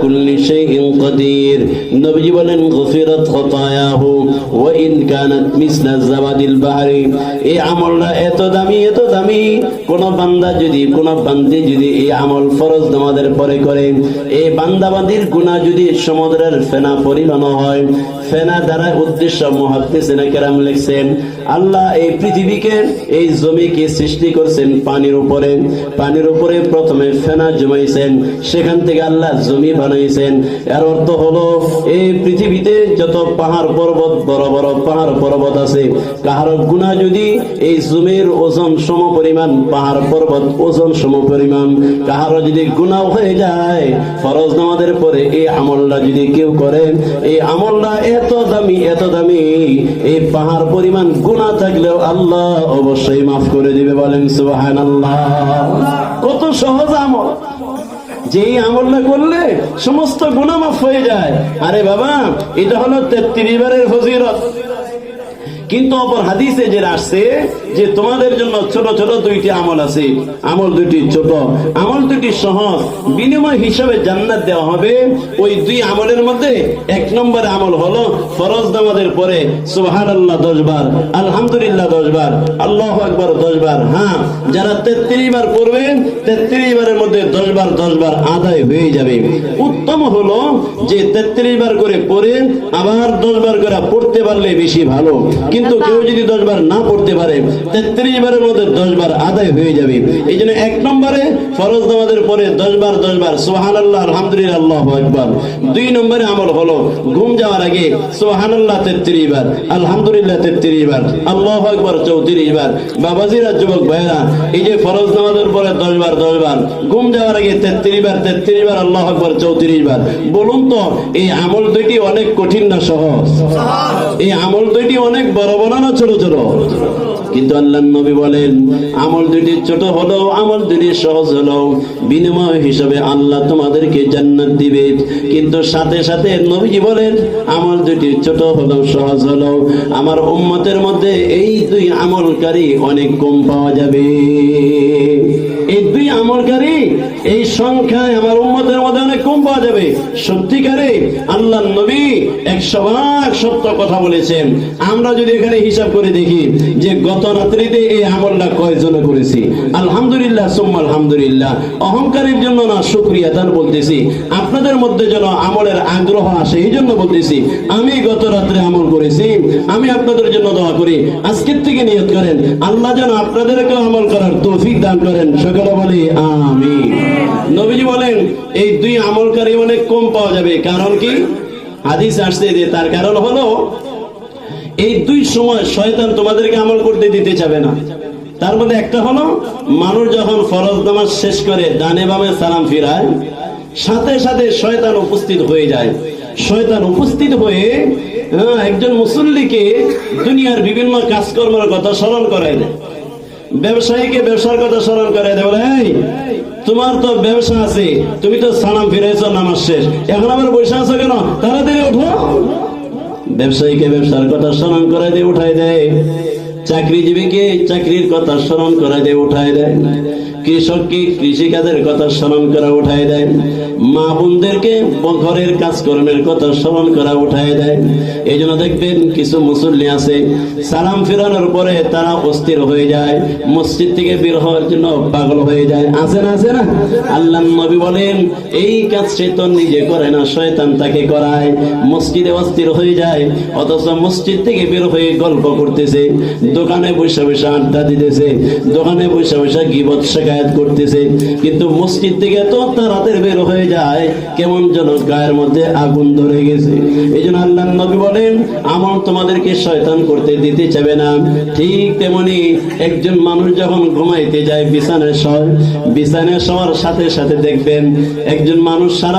কুল্লি শাইইন কাদির। নবীজি বলেন গফিরাত খাতায়াহু ওয়া ইন কানাত মিসলা যাবাদিল বাহরি। এই আমলটা এত দামি কোন বান্দা যদি কোন বান্দি যদি এই আমল ফরজ নামাজের পরে করে, এই বান্দাবান্দির গুনাহ যদি সমুদ্রের ফেনা পরিমাণ হয়, ফেনা দ্বারা উদ্দেশ্য মুহাদ্দিসিনে কেরাম লিখছেন আল্লাহ এই পৃথিবীকে এই জমিকে সৃষ্টি করছেন পানির উপরে প্রথমে ফেনা জমাইছেন, সেখান থেকে আল্লাহ জমি বানাইছেন। এর অর্থ হলো এই পৃথিবীতে যত পাহাড় পর্বত বড় বড় পাহাড় পর্বত আছে, কাহার গুনাহ যদি এই জমির ওজন সম পরিমাণ, পাহাড় পর্বত ওজন সম পরিমাণ, কাহার যদি গুনাহ হয়ে যায় ফরজ নামাজের পরে এই আমলটা যদি কেউ করে, এই আমলটা এত দামি এই পাহাড় পরিমাণ গুনাহ থাকলেও আল্লাহ অবশ্যই মাফ করে দিবে। বলেন সুবহানাল্লাহ। কত সহজ আমল, যে আমলটা করলে সমস্ত গুনাহ মাফ হয়ে যায়। আরে বাবা, এটা হলো 33 বারের ফজিলত। কিন্তু অপর হাদিসে যে আসছে যে তোমাদের জন্য ছোট ছোট দুইটি আমল আছে, আমল দুইটি ছোট, আমল দুইটি সহজ, বিনিময় হিসাবে জান্নাত দেওয়া হবে। ওই দুই আমলের মধ্যে 1 নম্বর আমল হলো ফরজ নামাজের পরে সুবহানাল্লাহ 10 বার, আলহামদুলিল্লাহ 10 বার, আল্লাহু আকবার 10 বার। হ্যাঁ, যারা 33 বার পড়বেন 33 বারের মধ্যে 10 বার আদায় হয়ে যাবে। উত্তম হলো যে 33 বার করে পড়ে আবার 10 বার করে পড়তে পারলে বেশি ভালো। কিন্তু কেউ যদি 10 বার না পড়তে পারে 33 বারের মধ্যে 10 বার আদায় হয়ে যাবে। এই জন্য 1 নম্বরে ফরজ নামাজের পরে 10 বার সুবহানাল্লাহ আলহামদুলিল্লাহ আল্লাহু আকবার। 2 নম্বরে আমল হলো ঘুম যাওয়ার আগে সুবহানাল্লাহ 33 বার, আলহামদুলিল্লাহ 33 বার, আল্লাহু আকবার 34 বার। বাবাজিরা, যুবক ভাইরা, এই যে ফরজ নামাজের পরে 10 বার, ঘুম যাওয়ার আগে 33 বার আল্লাহু আকবার 34 বার। বলুন তো এই আমল দুইটি অনেক কঠিন না সহজ? এই আমল দুইটি অনেক বড় না ছোট? কিন্তু আল্লাহর নবী বলেন আমল দুটি ছোট হলো, আমল দুটি সহজ হলো, বিনিময় হিসাবে আল্লাহ তোমাদেরকে জান্নাত দিবে। কিন্তু সাথে সাথে নবীজি বলেন আমল দুটি ছোট হলো সহজ হলো, আমার উম্মতের মধ্যে এই দুই আমলকারী অনেক কম পাওয়া যাবে। এই দুই আমলকারী এই সংখ্যায় আমার উম্মতের মধ্যে অনেক কম পাওয়া যাবে। সত্যিকারে আল্লাহর নবী 100% সত্য কথা বলেছেন। আমরা যদি এখানে হিসাব করে দেখি যে গত রাত্রিতে এই আমলটা কয়জনে করেছি, আলহামদুলিল্লাহ সুম্মা আলহামদুলিল্লাহ। অহংকারের জন্য না, শুকরিয়া তার বলতেছি। আপনাদের মধ্যে যেন আমলের আগ্রহ আসে এই জন্য বলতেছি। আমি গত রাত্রে আমল করেছি, আমি আপনাদের জন্য দোয়া করি আজকের থেকে নিয়ত করেন আল্লাহ যেন আপনাদেরকে আমল করার তৌফিক দান করেন। সকলে বলি আমিন। নবীজি বলেন এই দুই আমলকারী অনেক কম পাওয়া যাবে। কারণ কি? হাদিস আসছে যে তার কারণ হলো এই দুই সময় শয়তান তোমাদেরকে আমল করতে দিতে চাবে না। তার মধ্যে একটা হলো মানুষ যখন ফরজ নামাজ শেষ করে ডানে বামে সালাম ফিরায়, সাথে সাথে শয়তান উপস্থিত হয়ে যায়। শয়তান উপস্থিত হয়ে একজন মুসল্লিকে দুনিয়ার বিভিন্ন কাজকর্মের কথা স্মরণ করায় দেয়। ব্যবসায়ীকে ব্যবসার কথা স্মরণ করায় দেয়, বলে এই তোমার তো ব্যবসা আছে, তুমি তো সালাম ফিরাইছো নামাজ শেষ, এখন আবার বসে আছো কেন, তাড়াতাড়ি ওঠো। ব্যবসায়ীকে ব্যবসার কথা স্মরণ করায় দিয়ে উঠাই দেয়, চাকরিজীবীকে চাকরির কথা স্মরণ করায় দিয়ে উঠাই দেয়, কৃষককে কৃষিকাজের কথা স্মরণ করা উঠাই দেয়, মা বোনদেরকে ঘরের কাজকর্মের কথা স্মরণ করা উঠাই দেয়। এই জন্য দেখবেন কিছু মুসল্লি আছে সালাম ফেরানোর পরে তারা অস্থির হয়ে যায়, মসজিদ থেকে বের হওয়ার জন্য পাগল হয়ে যায়। আছে না? আল্লাহর নবী বলেন এই কাজ শয়তান নিজে করে না, শয়তান তাকে করায়। মসজিদে অস্থির হয়ে যায়, অথচ মসজিদ থেকে বের হয়ে গল্প করতেছে, দোকানে বসে বসে আড্ডা দিতেছে, দোকানে বসে বসে গীবত শিকায়াত করতেছে। কিন্তু মসজিদ থেকে এত তাড়াতাড়ি বের হয়ে যায় কেমন যেন গায়ের মধ্যে আগুন ধরে গেছে। এই জন্য আল্লাহর নবী বলেন আমল তোমাদেরকে শয়তান করতে দিতে চাবে না। ঠিক তেমনি একজন মানুষ যখন ঘুমাইতে যায় বিছানায় শোয়ার সাথে সাথে দেখবেন একজন মানুষ সারা